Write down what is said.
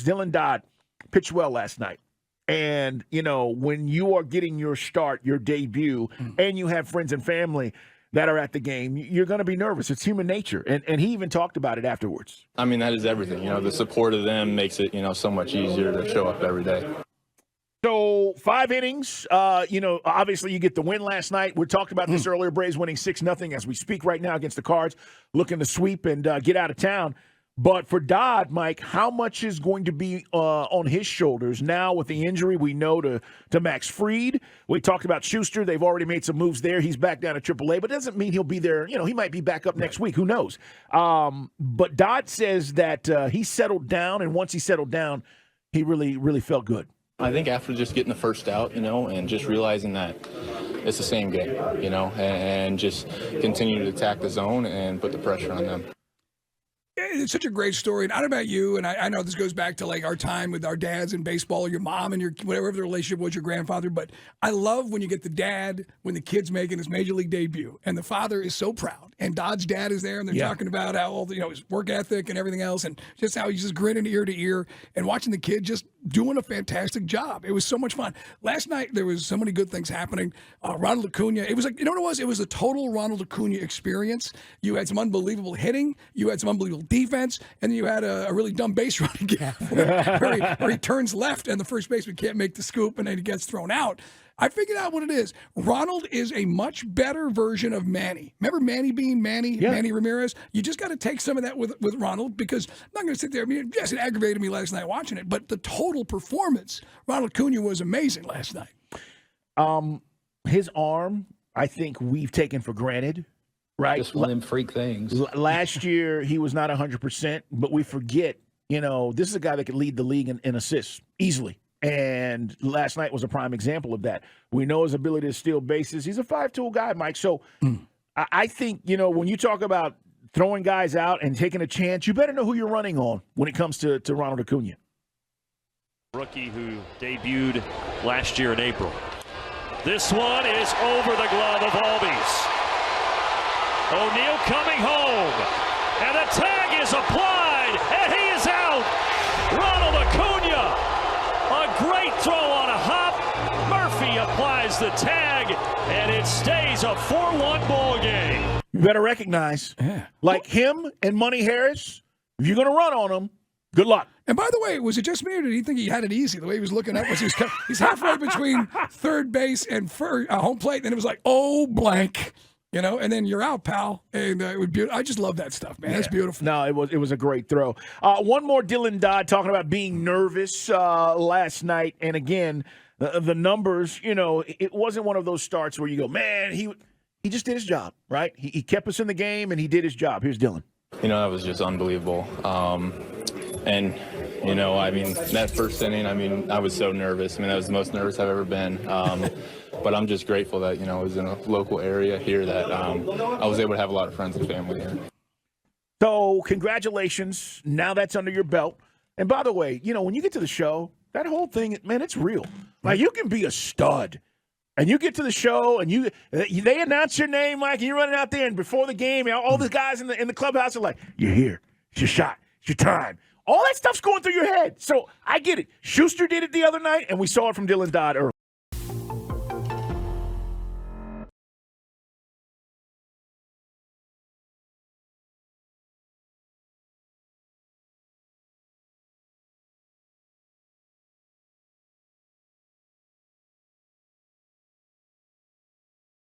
Dylan Dodd pitched well last night. And, when you are getting your start, your debut, and you have friends and family that are at the game, you're going to be nervous. It's human nature. And he even talked about it afterwards. I mean, that is everything. The support of them makes it, so much easier to show up every day. So 5 innings, obviously you get the win last night. We talked about this earlier. Braves winning 6-0 as we speak right now against the Cards, looking to sweep and get out of town. But for Dodd, Mike, how much is going to be on his shoulders now with the injury we know to Max Fried? We talked about Schuster. They've already made some moves there. He's back down to AAA, but it doesn't mean he'll be there. He might be back up next week. Who knows? But Dodd says that he settled down, and once he settled down, he really, really felt good. I think after just getting the first out, and just realizing that it's the same game, and just continue to attack the zone and put the pressure on them. It's such a great story. And I don't know about you, and I know this goes back to like our time with our dads in baseball, or your mom and your whatever the relationship was, your grandfather. But I love when you get the dad when the kid's making his major league debut, and the father is so proud. And Dodd's dad is there, and they're talking about how all his work ethic and everything else, and just how he's just grinning ear to ear and watching the kid just doing a fantastic job. It was so much fun. Last night there was so many good things happening. Ronald Acuna, it was like, what it was? It was a total Ronald Acuna experience. You had some unbelievable hitting, you had some unbelievable defense, and then you had a really dumb base running gap where he turns left and the first baseman can't make the scoop, and then he gets thrown out. I figured out what it is. Ronald is a much better version of Manny. Remember Manny being Manny? Yeah. Manny Ramirez? You just got to take some of that with Ronald, because I'm not going to sit there. I mean, yes, it aggravated me last night watching it, but the total performance, Ronald Acuna was amazing last night. His arm, I think we've taken for granted, right? Just one of them freak things. Last year, he was not 100%, but we forget, this is a guy that could lead the league in assists easily. And last night was a prime example of that. We know his ability to steal bases. He's a 5-tool guy, Mike. So I think, when you talk about throwing guys out and taking a chance, you better know who you're running on when it comes to Ronald Acuna. Rookie who debuted last year in April. This one is over the glove of Albies. O'Neill coming home. And the tag is applied. And he is out. Ronald Acuna. A great throw on a hop. Murphy applies the tag, and it stays a 4-1 ball game. You better recognize, like him and Money Harris, if you're going to run on them, good luck. And by the way, was it just me, or did he think he had it easy? The way he was looking up was he's halfway between third base and home plate, and it was like, oh, blank. And then you're out, pal. And it was beautiful. I just love that stuff, man. That's beautiful. No, it was a great throw. One more, Dylan Dodd talking about being nervous last night. And again, the numbers, it wasn't one of those starts where you go, man, he just did his job, right? He kept us in the game, and he did his job. Here's Dylan. That was just unbelievable. And, that first inning, I was so nervous. That was the most nervous I've ever been. But I'm just grateful that, I was in a local area here that I was able to have a lot of friends and family here. So congratulations. Now that's under your belt. And by the way, when you get to the show, that whole thing, man, it's real. Like, you can be a stud. And you get to the show, and they announce your name, Mike, and you're running out there, and before the game, all the guys in the clubhouse are like, you're here. It's your shot. It's your time. All that stuff's going through your head. So I get it. Schuster did it the other night, and we saw it from Dylan Dodd earlier.